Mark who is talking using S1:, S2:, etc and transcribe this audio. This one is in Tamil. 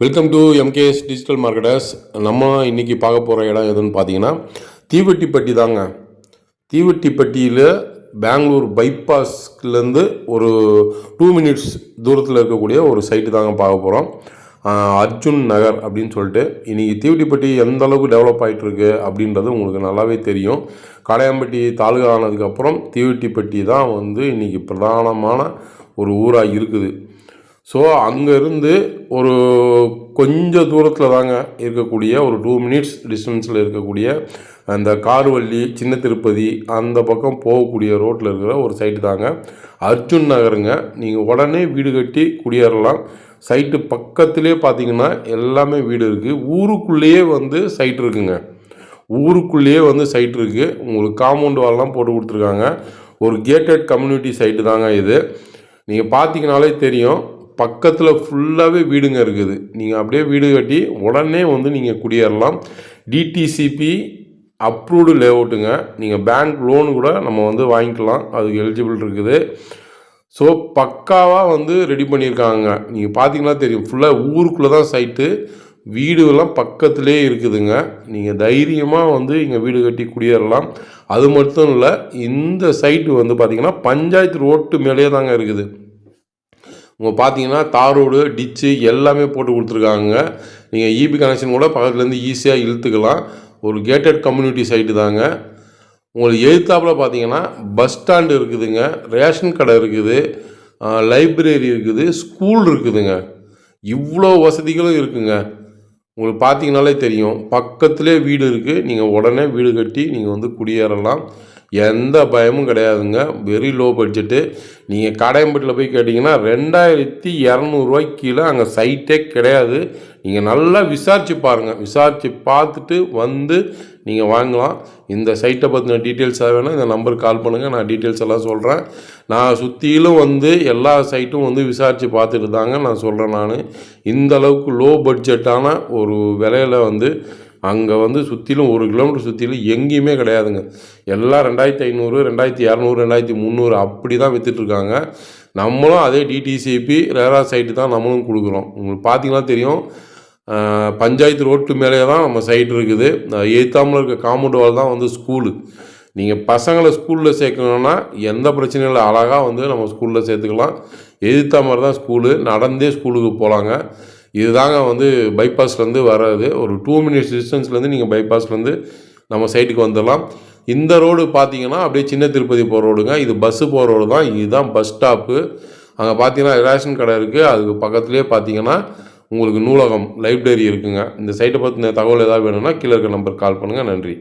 S1: Welcome to MKS digital marketers. நம்ம இன்றைக்கி பார்க்க போகிற இடம் எதுன்னு பார்த்தீங்கன்னா தீவெட்டிப்பட்டி தாங்க. தீவெட்டிப்பட்டியில் பெங்களூர் பைபாஸ்லேருந்து ஒரு 2 minutes தூரத்தில் இருக்கக்கூடிய ஒரு சைட்டு தாங்க பார்க்க போகிறோம். அர்ஜுன் நகர் அப்படின்னு சொல்லிட்டு. இன்றைக்கி தீவெட்டிப்பட்டி எந்த அளவுக்கு டெவலப் ஆகிட்டுருக்கு அப்படின்றது உங்களுக்கு நல்லாவே தெரியும். காளையாம்பட்டி தாலுகா ஆனதுக்கப்புறம் தீவெட்டிப்பட்டி தான் இன்றைக்கி பிரதானமான ஒரு ஊராக இருக்குது. ஸோ அங்கேருந்து ஒரு கொஞ்சம் தூரத்தில் தாங்க இருக்கக்கூடிய ஒரு 2 minutes டிஸ்டன்ஸில் இருக்கக்கூடிய அந்த கார்வள்ளி சின்ன திருப்பதி அந்த பக்கம் போகக்கூடிய ரோட்டில் இருக்கிற ஒரு சைட்டு தாங்க அர்ஜுன் நகருங்க. நீங்கள் உடனே வீடு கட்டி குடியேறலாம். சைட்டு பக்கத்துலேயே பார்த்தீங்கன்னா எல்லாமே வீடு இருக்குது. ஊருக்குள்ளேயே சைட் இருக்குங்க. ஊருக்குள்ளேயே சைட் இருக்குது. உங்களுக்கு காம்பவுண்ட் வால்லாம் போட்டு கொடுத்துருக்காங்க. ஒரு கேட்டட் கம்யூனிட்டி சைட்டு தாங்க இது. நீங்கள் பார்த்தீங்கனாலே தெரியும், பக்கத்தில் ஃபுல்லாகவே வீடுங்க இருக்குது. நீங்கள் அப்படியே வீடு கட்டி உடனே நீங்கள் குடியேறலாம். DTCP approved லேஅவுட்டுங்க. நீங்கள் பேங்க் லோனு கூட நம்ம வாங்கிக்கலாம், அதுக்கு எலிஜிபிள் இருக்குது. ஸோ பக்காவாக ரெடி பண்ணியிருக்காங்க. நீங்கள் பார்த்தீங்கன்னா தெரியும், ஃபுல்லாக ஊருக்குள்ளே தான் சைட்டு. வீடுகள்லாம் பக்கத்துலேயே இருக்குதுங்க. நீங்கள் தைரியமாக இங்கே வீடு கட்டி குடியேறலாம். அது மட்டும் இல்லை, இந்த சைட்டு பார்த்திங்கன்னா பஞ்சாயத்து ரோட்டு மேலேயே தாங்க இருக்குது. உங்கள் பார்த்தீங்கன்னா தார் ரோடு டிச்சு எல்லாமே போட்டு கொடுத்துருக்காங்க. நீங்கள் இபி கனெக்ஷன் கூட பக்கத்துலேருந்து ஈஸியாக இழுத்துக்கலாம். ஒரு கேட்டட் கம்யூனிட்டி சைட்டு தாங்க. உங்களுக்கு எழுத்தாப்பில் பார்த்தீங்கன்னா பஸ் ஸ்டாண்டு இருக்குதுங்க, ரேஷன் கடை இருக்குது, லைப்ரரி இருக்குது, ஸ்கூல் இருக்குதுங்க. இவ்வளோ வசதிகளும் இருக்குங்க. உங்களுக்கு பார்த்தீங்கனாலே தெரியும், பக்கத்துலேயே வீடு இருக்குது. நீங்கள் உடனே வீடு கட்டி நீங்கள் குடியேறலாம். எந்த பயமும் கிடையாதுங்க. Very low budget. நீங்கள் காடையம்பட்டியில் போய் கேட்டிங்கன்னா 2200 கீழே அங்கே சைட்டே கிடையாது. நீங்கள் நல்லா விசாரித்து பாருங்கள். விசாரித்து பார்த்துட்டு நீங்கள் வாங்கலாம். இந்த சைட்டை பற்றின டீட்டெயில்ஸாக வேணும், இந்த நம்பருக்கு கால் பண்ணுங்கள். நான் டீட்டெயில்ஸ் எல்லாம் சொல்கிறேன். நான் சுற்றிலும் எல்லா சைட்டும் விசாரித்து பார்த்துட்டு தாங்க நான் சொல்கிறேன். நான் இந்த அளவுக்கு லோ பட்ஜெட்டான ஒரு விலையில் அங்கே சுற்றிலும் 1 கிலோமீட்டர் சுற்றிலும் எங்கேயுமே கிடையாதுங்க. எல்லாம் 2500, 2200, 2300 அப்படி தான் விற்றுட்ருக்காங்க. நம்மளும் அதே டிடிசிபி ரேரா சைட்டு தான் நம்மளும் கொடுக்குறோம். உங்களுக்கு பார்த்தீங்கன்னா தெரியும், பஞ்சாயத்து ரோட்டு மேலே தான் நம்ம சைட் இருக்குது. எய்த்தாமல் இருக்க காம்பவுண்ட் வால் தான் ஸ்கூலு. நீங்கள் பசங்களை ஸ்கூலில் சேர்க்கணுன்னா எந்த பிரச்சனையும் இல்லை, அழகாக நம்ம ஸ்கூலில் சேர்த்துக்கலாம். எதிர்த்த மாதிரி தான் ஸ்கூலு, நடந்தே ஸ்கூலுக்கு போகலாங்க. இதுதாங்க பைபாஸ்லேருந்து வர்றது. ஒரு 2 minutes டிஸ்டன்ஸ்லேருந்து நீங்கள் பைபாஸ்லேருந்து நம்ம சைட்டுக்கு வந்துடலாம். இந்த ரோடு பார்த்தீங்கன்னா அப்படியே சின்ன திருப்பதி போகிற ரோடுங்க. இது பஸ்ஸு போகிற ரோடு தான். இதுதான் பஸ் ஸ்டாப்பு. அங்கே பார்த்தீங்கன்னா ரேஷன் கடை இருக்குது. அதுக்கு பக்கத்துலேயே பார்த்தீங்கன்னா உங்களுக்கு நூலகம், லைப்ரரி இருக்குங்க. இந்த சைட்டை பற்றின தகவல் ஏதாவது வேணும்னா கீழே இருக்க நம்பருக்கு கால் பண்ணுங்கள். நன்றி.